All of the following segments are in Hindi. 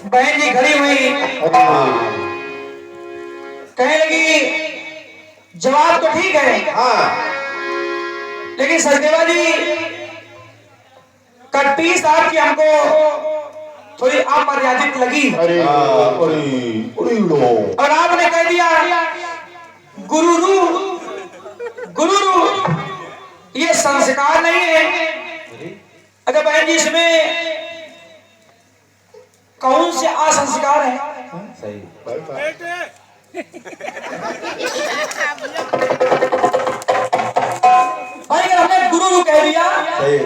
बहन जी खड़ी हुई कहने लगी जवाब तो ठीक है, हाँ लेकिन सचदेवा जी कटपीस आपकी हमको थोड़ी अमर्यादित लगी। अरे और आपने कह दिया गुरुरू गुरुरू, ये संस्कार नहीं है। अच्छा बहन जी इसमें कौन से असंस्कार है? सही भाई अगर हमने गुरुरू कह दिया सही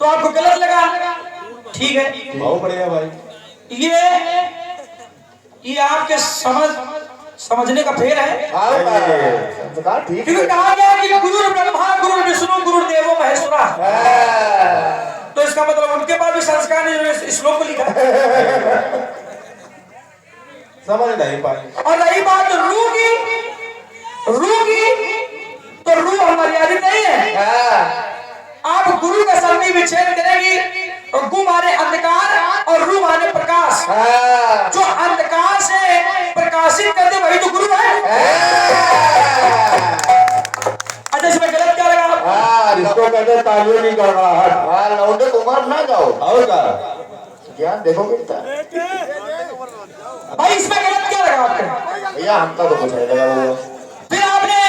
तो आपको गलत लगा, ठीक है बहुत बढ़िया भाई। ये आपके समझने का फेर है। संस्कार ठीक क्योंकि कहा गया है कि गुरु ब्रह्मा गुरु विष्णु गुरु देवो महेश्वरा, तो इसका मतलब उनके पास भी संस्कार नहीं, इस श्लोक को लिखा है। समझ नहीं पाए। और रही बात रू की, तो रू अमर्यादित नहीं है। आप गुरु का संधि विच्छेद करेगी और गु माने अंधकार और रू माने प्रकाश। जो अंधकार से प्रकाशित करते वही तो गुरु है। अच्छा इसमें गलत क्या लगा? इसको कहते तालियों नहीं कर रहा। लौटे कुमार ना जाओ और का ज्ञान देखो कितना भाई इसमें गलत क्या लगा आपको? भैया हमका तो कुछ नहीं लगा वो। फिर आपने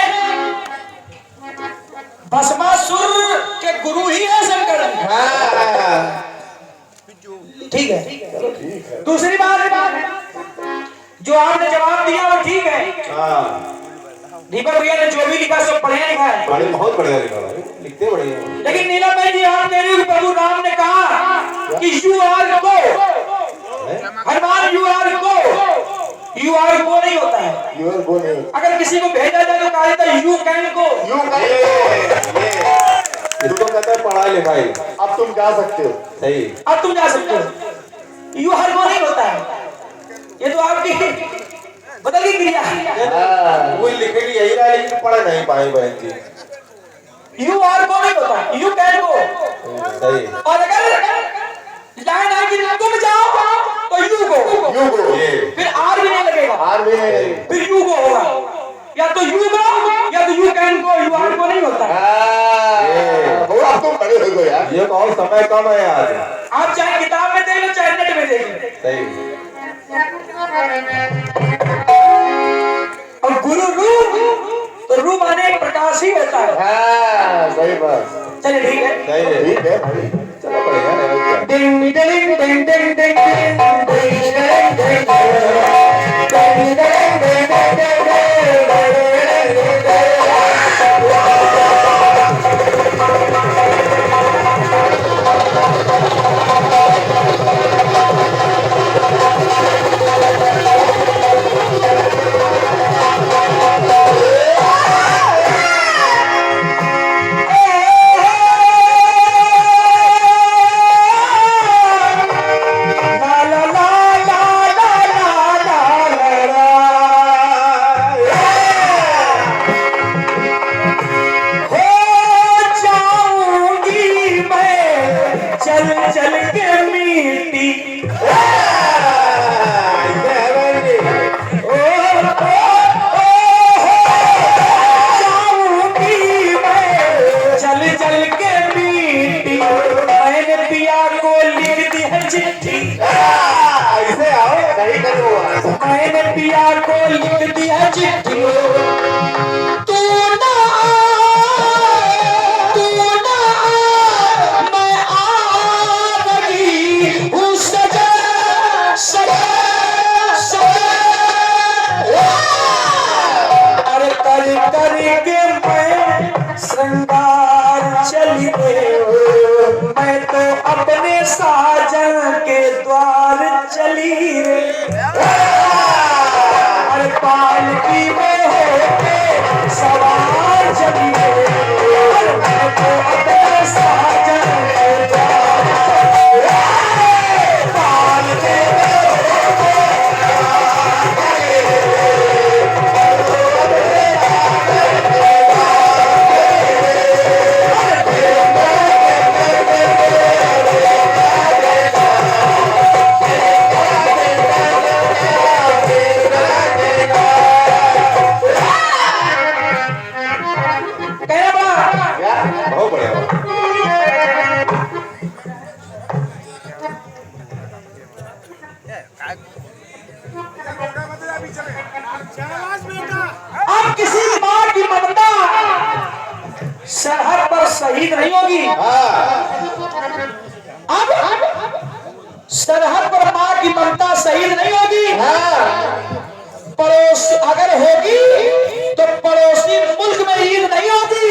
भस्मासुर के गुरु ही है शंकर। ठीक है। दूसरी बात जो आपने जवाब दिया वो ठीक है। दीपक भैया ने जो भी लिखा सब बढ़िया लिखा है। बहुत बढ़िया लिखा भाई, लिखते बढ़िया। लेकिन नीलम भाई जी आप कह रही हो प्रभु राम ने कहा कि you are go, Hanuman you are go, you are go नहीं होता है। यू आर गो नहीं। अगर किसी को भेजा जाए तो कहा जाता है यू कैन गो। यू इसको कहते हैं पढ़ाई लिखाई। अब तुम जा सकते हो। सही। अब तुम जा सकते हो। यू आर गो नहीं होता है, ये तो आपकी बदल की क्रिया है। वो लिखेगी यही रहा लेकिन पढ़ नहीं पाए बहन जी। यू आर गो नहीं होता, यू कैन गो। सही। और अगर लाइन है कि तुम जाओ तो यू गो, फिर आर भी नहीं लगेगा, आर भी नहीं, फिर यू गो होगा। या तो यू गो या तो you can go, you are go नहीं होता। वो अब तुम बड़े हो गए यार। ये कौन समय कम है यार। आप चाहे किताब में देख लो चाहे नेट में देख लो। सही। और गुरु रू तो रू माने प्रकाश ही होता है। सही बात। चलिए ठीक है। सही ठीक है भाई, चलो बढ़िया है। डिंग डिंग डिंग डिंग डिंग डिंग मैंने पिया को लिख दिया चिट्ठी, तू ना मैं आ रही हूँ सजा अरे कर के मैं श्रृंगार चली रे, मैं तो अपने साजन के द्वार चली रे। अरे पालकी में होके सवार चली रे, मैं तो अपने साजन के द्वार चली रे। पालकी में अब किसी माँ की ममता सरहद पर शहीद नहीं होगी। अब सरहद पर माँ की ममता शहीद नहीं होगी। पड़ोस अगर होगी तो पड़ोसी मुल्क में ईद नहीं होगी।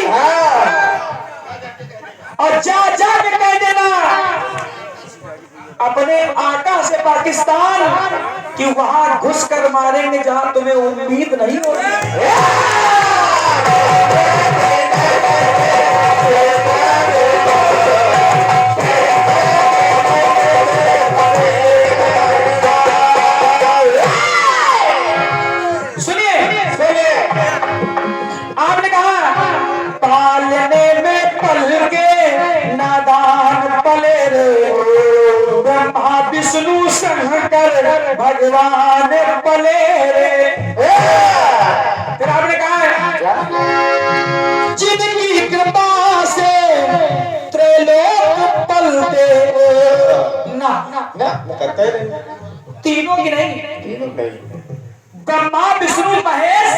और जा जा के कह देना अपने आका से पाकिस्तान कि वहां घुस कर मारेंगे जहां तुम्हें उम्मीद नहीं होगी। आपने कहा पालने में पल के नादान पले रे, ब्रह्मा विष्णु शंकर भगवान पले रे। फिर आपने कहा जिनकी कृपा से त्रैलोक पलते ना तीनों की नहीं, ब्रह्मा विष्णु महेश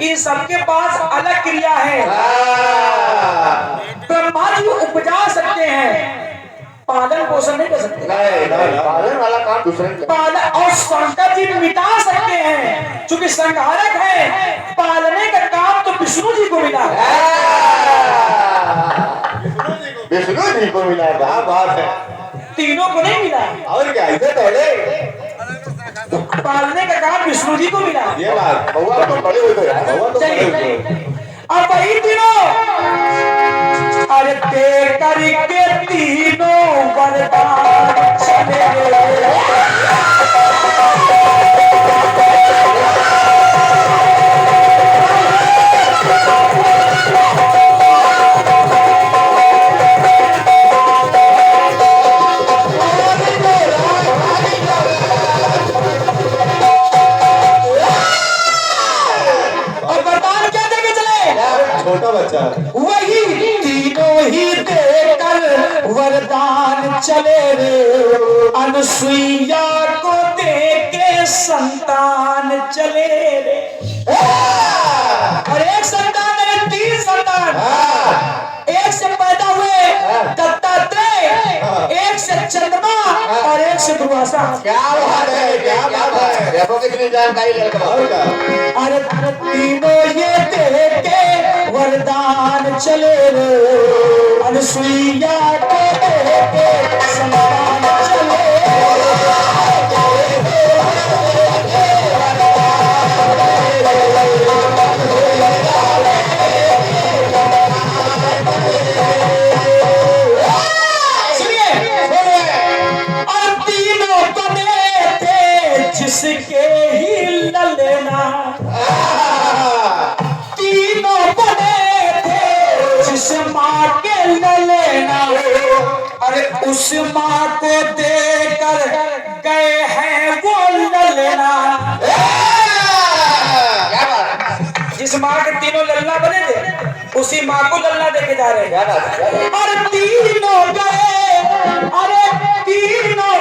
इन सबके पास अलग क्रिया है। ब्रह्मा जी उपजा सकते हैं, पालन पोषण नहीं कर सकते। पालन वाला काम दूसरे पालन और शंकर जी मिटा सकते हैं क्योंकि संहारक है। पालने का काम तो विष्णु जी को मिला है। विष्णु जी को मिला। बात है, तीनों को नहीं मिला। और क्या इसे पहले पालने का काम विष्णु जी को मिला। ये बात बउआ तो बड़े हुए थे। चलिए अब वही तीनों अरे ते करके तीनों वरदान चले। छोटा बच्चा वही तीनों ही देकर वरदान चले रे, अनुसुईया को देके संतान चले रे। और एक संतान नहीं, 3 संतान। एक से पैदा हुए दत्तात्रेय, एक से चंद्रमा और एक से दुर्वासा। क्या बात है, क्या बात है। देखो कितनी जानकारी लेकर। अरे तीनों ये देके वरदान चले रे, अनुसुईया को देके संतान चले। जिसके ही ललना तीनों बने थे, जिस माँ के ललना अरे उस माँ को देकर गए हैं वो ललना। जिस माँ के तीनों ललना बने थे उसी माँ को ललना देके जा रहे हैं। और तीनों गए, अरे तीनों